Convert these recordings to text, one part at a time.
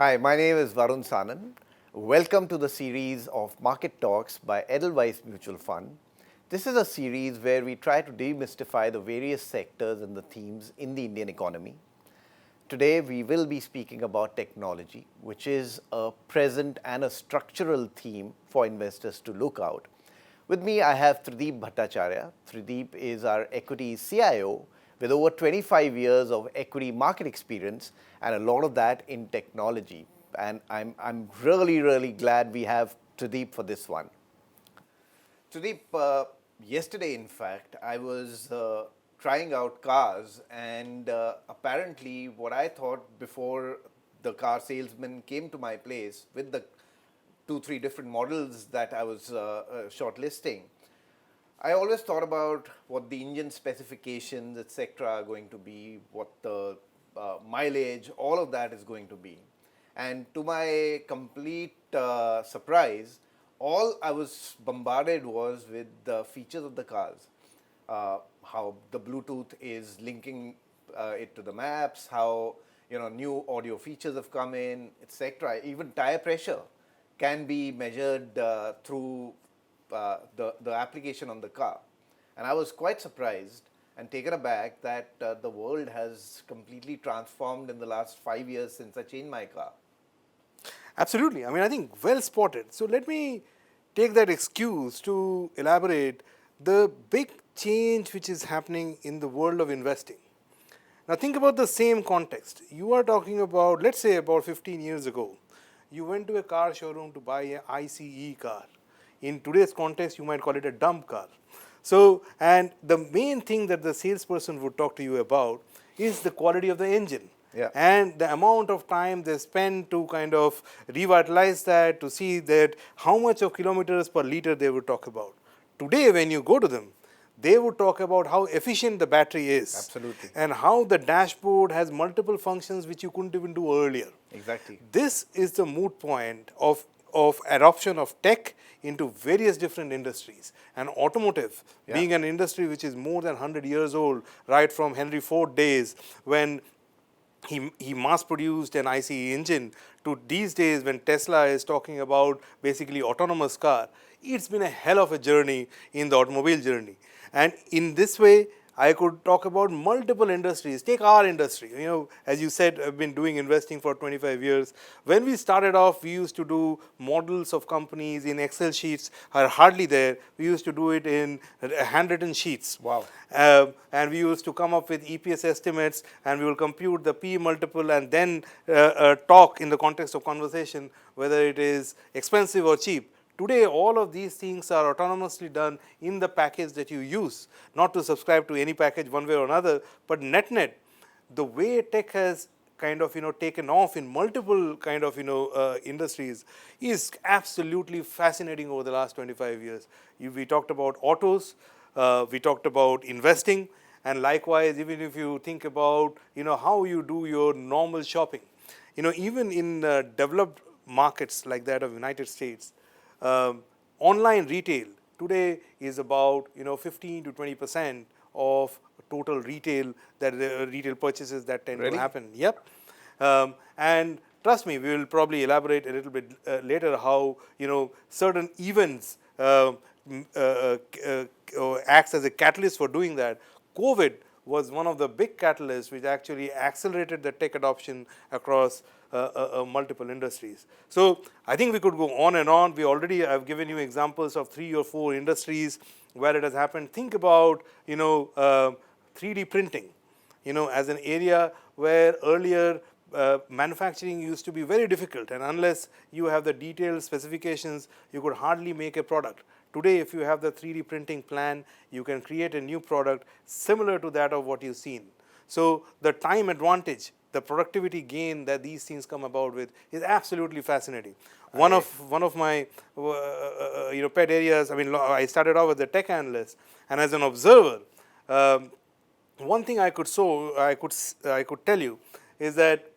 Hi, my name is Varun Sanan. Welcome to the series of Market Talks by Edelweiss Mutual Fund. This is a series where we try to demystify the various sectors and the themes in the Indian economy. Today, we will be speaking about technology, which is a present and a structural theme for investors to look out. With me, I have Trideep Bhattacharya. Trideep is our Equities CIO with over 25 years of equity market experience and a lot of that in technology. And I'm really glad we have Trideep for this one. Trideep, yesterday, in fact, I was trying out cars, and apparently, what I thought before the car salesman came to my place with the 2-3 different models that I was shortlisting, I always thought about what the engine specifications, etc., are going to be, what the mileage, all of that is going to be. And to my complete surprise, all I was bombarded was with the features of the cars. How the Bluetooth is linking it to the maps, how new audio features have come in, etc. Even tire pressure can be measured through the application on the car. And I was quite surprised and taken aback that the world has completely transformed in the last 5 years since I changed my car. Absolutely. I mean, I think well spotted. So let me take that excuse to elaborate the big change which is happening in the world of investing. Now think about the same context. You are talking about, let's say about 15 years ago, you went to a car showroom to buy an ICE car. In today's context, you might call it a dump car. So, and the main thing that the salesperson would talk to you about is the quality of the engine. Yeah. And the amount of time they spend to kind of revitalize that, to see that how much of kilometers per liter they would talk about. Today, when you go to them, they would talk about how efficient the battery is. Absolutely. And how the dashboard has multiple functions which you couldn't even do earlier. Exactly. This is the moot point of adoption of tech into various different industries. And automotive, being an industry which is more than 100 years old, right from Henry Ford days, when he mass-produced an ICE engine, to these days when Tesla is talking about basically autonomous car. It's been a hell of a journey in the automobile journey. And in this way, I could talk about multiple industries. Take our industry. As you said, I've been doing investing for 25 years. When we started off, we used to do models of companies in Excel sheets, are hardly there. We used to do it in handwritten sheets. Wow. And we used to come up with EPS estimates, and we will compute the P multiple and then talk in the context of conversation whether it is expensive or cheap. Today, all of these things are autonomously done in the package that you use, not to subscribe to any package one way or another, but net, the way tech has kind of taken off in multiple kind of industries is absolutely fascinating over the last 25 years. We talked about autos, we talked about investing, and likewise, even if you think about how you do your normal shopping, even in developed markets like that of United States. Online retail today is about 15 to 20% of total retail retail purchases that tend to happen. Yep. And trust me, we will probably elaborate a little bit later how certain events acts as a catalyst for doing that. COVID was one of the big catalysts which actually accelerated the tech adoption across multiple industries. So I think we could go on and on. I've given you examples of 3 or 4 industries where it has happened. Think about 3D printing, as an area where earlier manufacturing used to be very difficult, and unless you have the detailed specifications, you could hardly make a product. Today, if you have the 3D printing plan, you can create a new product similar to that of what you've seen. So the time advantage, the productivity gain that these things come about with is absolutely fascinating. One of my pet areas. I mean, I started off as a tech analyst, and as an observer, one thing I could tell you is that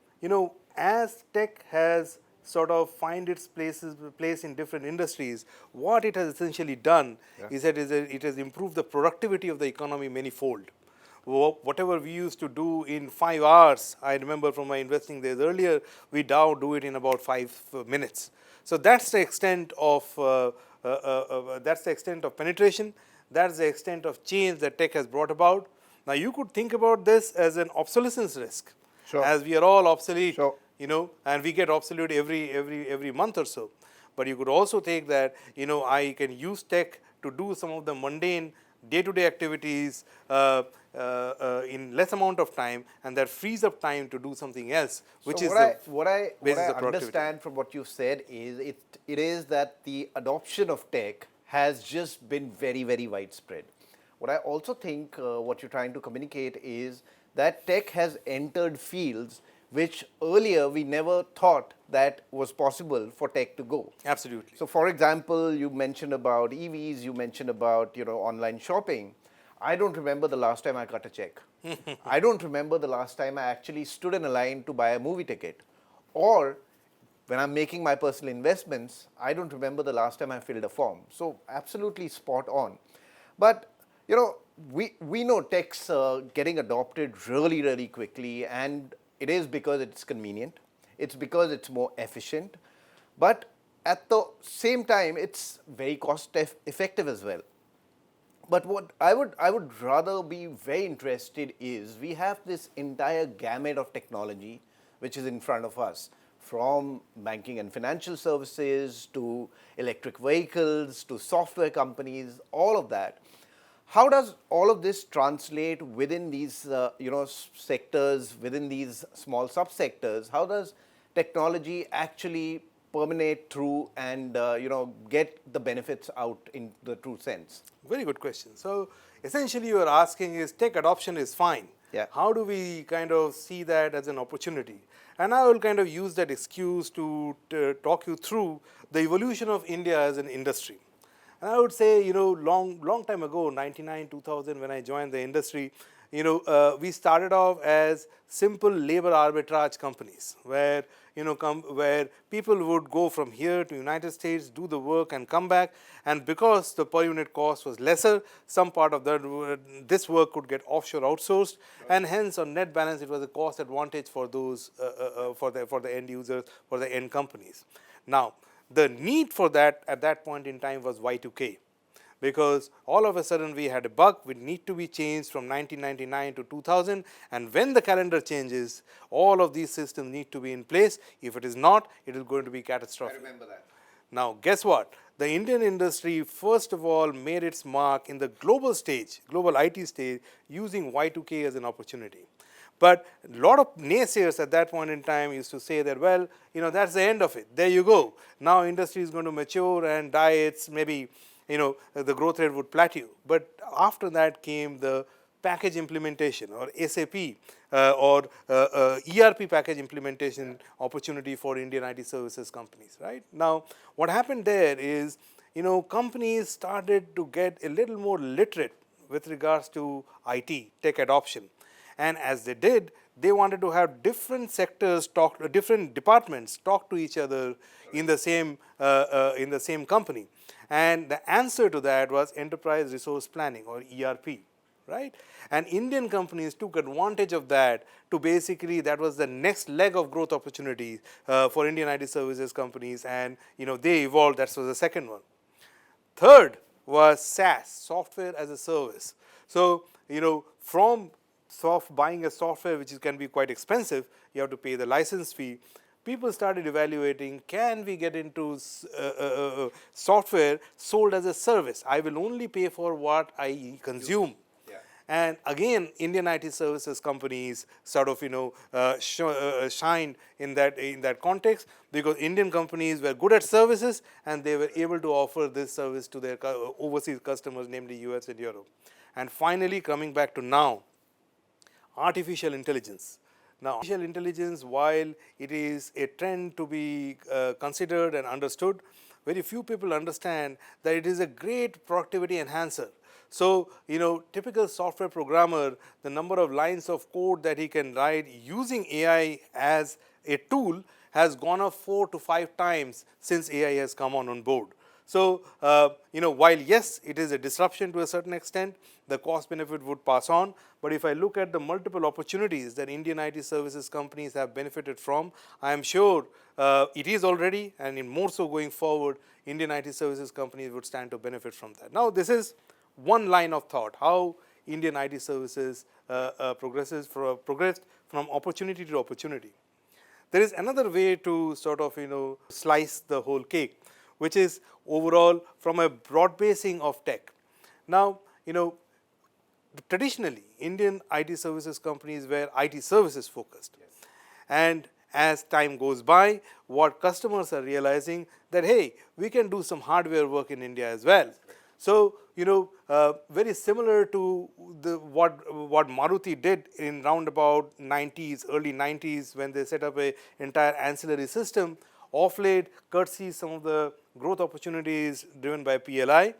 as tech has sort of find its place in different industries, what it has essentially done is that it has improved the productivity of the economy manyfold. whatever we used to do in 5 hours, I remember from my investing days earlier, we now do it in about 5 minutes. So that's the extent of penetration. That's the extent of change that tech has brought about. Now you could think about this as an obsolescence risk, Sure. as we are all obsolete, Sure. and we get obsolete every month or so. But you could also take that, I can use tech to do some of the mundane day-to-day activities in less amount of time, and that frees up time to do something else, which So is what I basis of productivity. understand from what you said is it is that the adoption of tech has just been very, very widespread. What I also think what you're trying to communicate is that tech has entered fields which earlier we never thought that was possible for tech to go. Absolutely. So for example, you mentioned about EVs, you mentioned about online shopping. I don't remember the last time I cut a check. I don't remember the last time I actually stood in a line to buy a movie ticket. Or when I'm making my personal investments, I don't remember the last time I filled a form. So absolutely spot on. But we know tech's getting adopted really, really quickly, and it is because it's convenient. It's because it's more efficient. But at the same time, it's very cost effective as well. But what I would rather be very interested is we have this entire gamut of technology which is in front of us, from banking and financial services to electric vehicles to software companies, all of that. How does all of this translate within these sectors, within these small subsectors? How does technology actually permeate through and get the benefits out in the true sense? Very good question. So essentially you are asking is tech adoption is fine. Yeah. How do we kind of see that as an opportunity? And I will kind of use that excuse to talk you through the evolution of India as an industry. And I would say, long time ago, 99, 2000, when I joined the industry, we started off as simple labor arbitrage companies where, where people would go from here to United States, do the work and come back. And because the per unit cost was lesser, some part of this work could get offshore outsourced. And hence on net balance, it was a cost advantage for those, for the end users, for the end companies. Now, the need for that at that point in time was Y2K, because all of a sudden we had a bug which need to be changed from 1999 to 2000, and when the calendar changes, all of these systems need to be in place. If it is not, it is going to be catastrophic. I remember that. Now, guess what? The Indian industry, first of all, made its mark in the global stage, global IT stage, using Y2K as an opportunity. But a lot of naysayers at that point in time used to say that, well, that's the end of it. There you go. Now industry is going to mature and die. It's maybe, the growth rate would plateau. But after that came the package implementation, or SAP, or ERP package implementation opportunity for Indian IT services companies, right? Now, what happened there is, companies started to get a little more literate with regards to IT, tech adoption. And as they did, they wanted to have different sectors different departments talk to each other in the same company. And the answer to that was enterprise resource planning, or ERP, right? And Indian companies took advantage of that to basically, that was the next leg of growth opportunities for Indian IT services companies, and they evolved. That was the second one. Third was SaaS, software as a service. So from buying a software which can be quite expensive, you have to pay the license fee. People started evaluating, can we get into software sold as a service? I will only pay for what I consume. Yeah. And again, Indian IT services companies sort of shined in that context, because Indian companies were good at services and they were able to offer this service to their overseas customers, namely US and Europe. And finally, coming back to now, artificial intelligence. Now, artificial intelligence, while it is a trend to be considered and understood, very few people understand that it is a great productivity enhancer. So, typical software programmer, the number of lines of code that he can write using AI as a tool has gone up 4 to 5 times since AI has come on board. So, while yes, it is a disruption to a certain extent, the cost benefit would pass on. But if I look at the multiple opportunities that Indian IT services companies have benefited from, I am sure it is already, and in more so going forward, Indian IT services companies would stand to benefit from that. Now, this is one line of thought, how Indian IT services progressed from opportunity to opportunity. There is another way to sort of slice the whole cake, which is overall from a broad basing of tech. Now, traditionally Indian IT services companies were IT services focused. Yes. And as time goes by, what customers are realizing that, hey, we can do some hardware work in India as well. So, very similar to what Maruti did in roundabout 90s, early 90s, when they set up an entire ancillary system. Off late, courtesy some of the growth opportunities driven by PLI,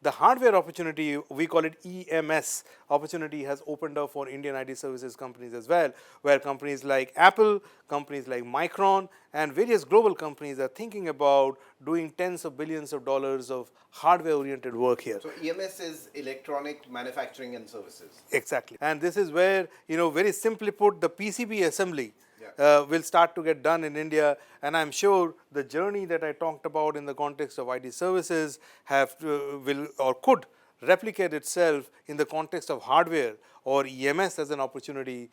the hardware opportunity, we call it EMS opportunity, has opened up for Indian IT services companies as well, where companies like Apple, companies like Micron, and various global companies are thinking about doing tens of billions of dollars of hardware-oriented work here. So EMS is electronic manufacturing and services. Exactly. And this is where, very simply put, the PCB assembly will start to get done in India, and I'm sure the journey that I talked about in the context of IT services will or could replicate itself in the context of hardware or EMS as an opportunity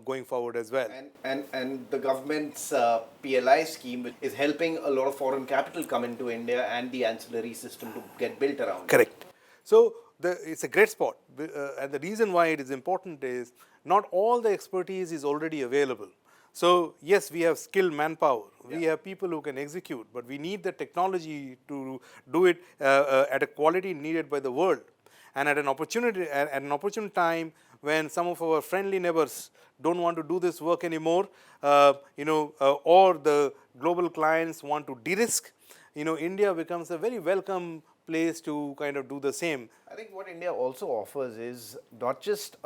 going forward as well. And the government's PLI scheme is helping a lot of foreign capital come into India and the ancillary system to get built around. Correct. So it's a great spot, and the reason why it is important is not all the expertise is already available. So yes, we have skilled manpower, we have people who can execute, but we need the technology to do it at a quality needed by the world, and at an opportune time when some of our friendly neighbors don't want to do this work anymore, or the global clients want to de-risk, India becomes a very welcome place to kind of do the same. I think what India also offers is not just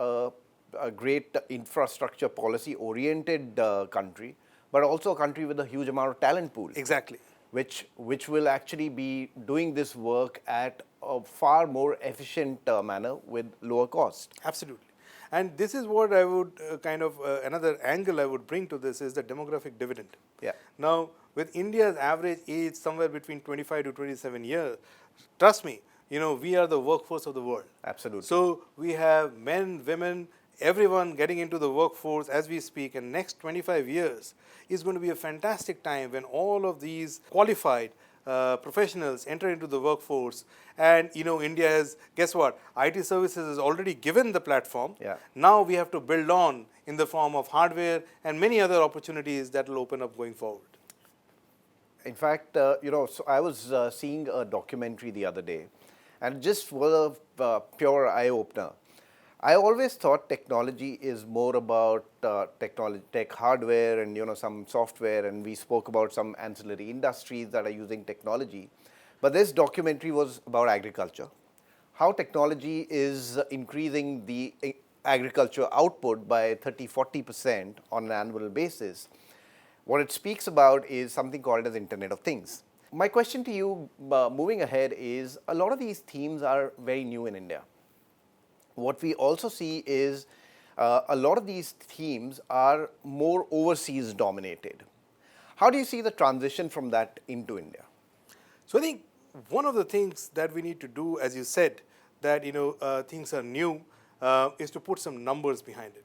a great infrastructure policy oriented country, but also a country with a huge amount of talent pool. Exactly. Which will actually be doing this work at a far more efficient manner with lower cost. Absolutely. And this is what I would another angle I would bring to this is the demographic dividend. Yeah. Now, with India's average age somewhere between 25 to 27 years, trust me, we are the workforce of the world. Absolutely. So we have men, women, everyone getting into the workforce as we speak, and next 25 years is going to be a fantastic time when all of these qualified professionals enter into the workforce. And India has, guess what, IT services has already given the platform. Yeah. Now we have to build on in the form of hardware and many other opportunities that will open up going forward. In fact, so I was seeing a documentary the other day, and just was a pure eye-opener. I always thought technology is more about tech hardware and some software, and we spoke about some ancillary industries that are using technology. But this documentary was about agriculture, how technology is increasing the agriculture output by 30-40% on an annual basis. What it speaks about is something called as Internet of Things. My question to you moving ahead is, a lot of these themes are very new in India. What we also see is a lot of these themes are more overseas dominated. How do you see the transition from that into India? So I think one of the things that we need to do, as you said, that things are new, is to put some numbers behind it.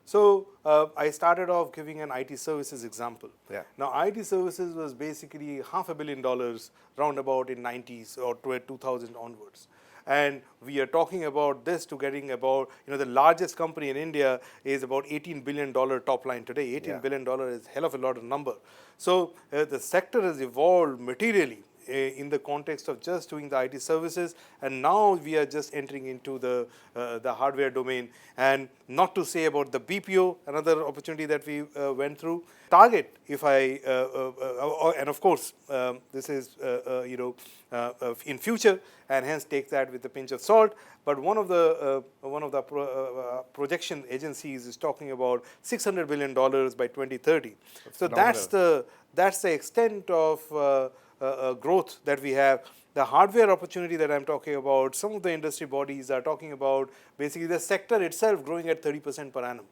So I started off giving an IT services example. Yeah. Now IT services was basically $500 million roundabout in 90s or 2000 onwards. And we are talking about this to getting about, the largest company in India is about $18 billion top line today. $18 billion is a hell of a lot of number. So the sector has evolved materially in the context of just doing the IT services, and now we are just entering into the hardware domain. And not to say about the BPO, another opportunity that we went through. Target, if I and of course this is in future, and hence take that with a pinch of salt. But one of the projection agencies is talking about $600 billion by 2030. So that's the extent of growth that we have. The hardware opportunity that I'm talking about, some of the industry bodies are talking about basically the sector itself growing at 30% per annum.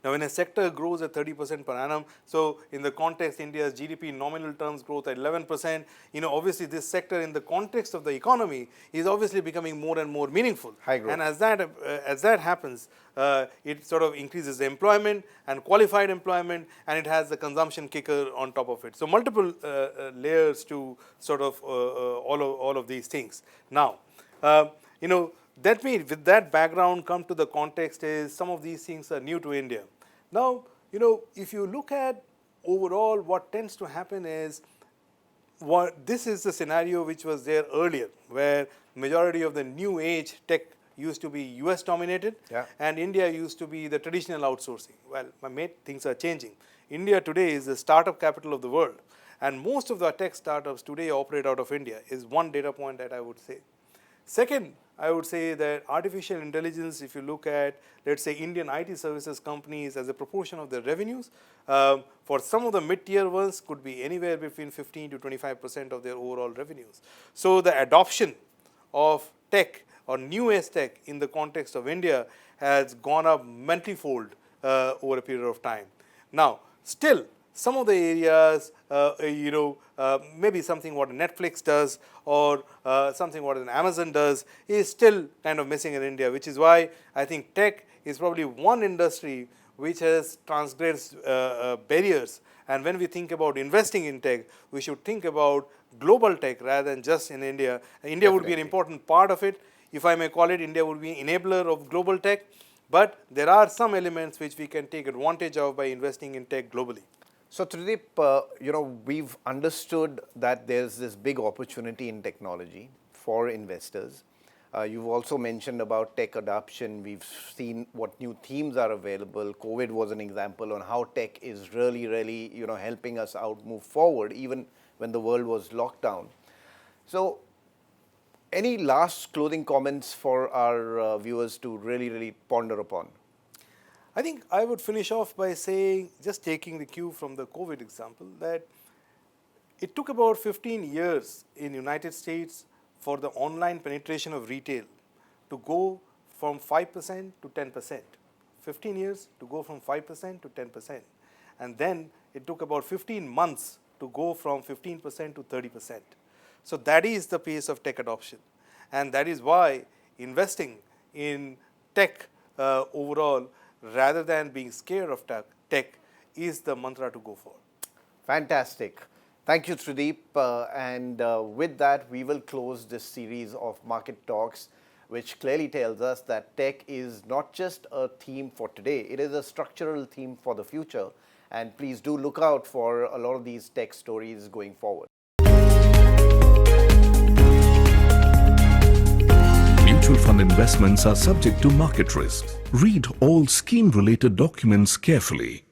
Now, when a sector grows at 30% per annum, so in the context, India's GDP in nominal terms growth at 11%, obviously this sector in the context of the economy is obviously becoming more and more meaningful. High growth. And as that happens, it sort of increases employment and qualified employment, and it has the consumption kicker on top of it. So multiple layers to sort of all of these things. Now, that means with that background come to the context is some of these things are new to India. Now, if you look at overall what tends to happen is this is the scenario which was there earlier, where majority of the new age tech used to be US dominated, and India used to be the traditional outsourcing. Well, my mate, things are changing. India today is the startup capital of the world, and most of the tech startups today operate out of India, is one data point that I would say. Second, I would say that artificial intelligence, if you look at, let's say, Indian IT services companies as a proportion of their revenues, for some of the mid-tier ones could be anywhere between 15 to 25% of their overall revenues. So the adoption of tech or new age tech in the context of India has gone up multifold over a period of time. Now, still, some of the areas, maybe something what Netflix does or something what an Amazon does is still kind of missing in India, which is why I think tech is probably one industry which has transgressed barriers. And when we think about investing in tech, we should think about global tech rather than just in India. India would be an important part of it. If I may call it, India would be an enabler of global tech. But there are some elements which we can take advantage of by investing in tech globally. So Trideep, we've understood that there's this big opportunity in technology for investors. You've also mentioned about tech adoption. We've seen what new themes are available. COVID was an example on how tech is really, helping us out move forward, even when the world was locked down. So any last closing comments for our viewers to really ponder upon? I think I would finish off by saying, just taking the cue from the COVID example, that it took about 15 years in the United States for the online penetration of retail to go from 5% to 10%. 15 years to go from 5% to 10%. And then it took about 15 months to go from 15% to 30%. So that is the pace of tech adoption. And that is why investing in tech overall, rather than being scared of tech, is the mantra to go for. Fantastic. Thank you, Trideep. And with that, we will close this series of Market Talks, which clearly tells us that tech is not just a theme for today, it is a structural theme for the future. And please do look out for a lot of these tech stories going forward. Mutual fund investments are subject to market risks. Read all scheme-related documents carefully.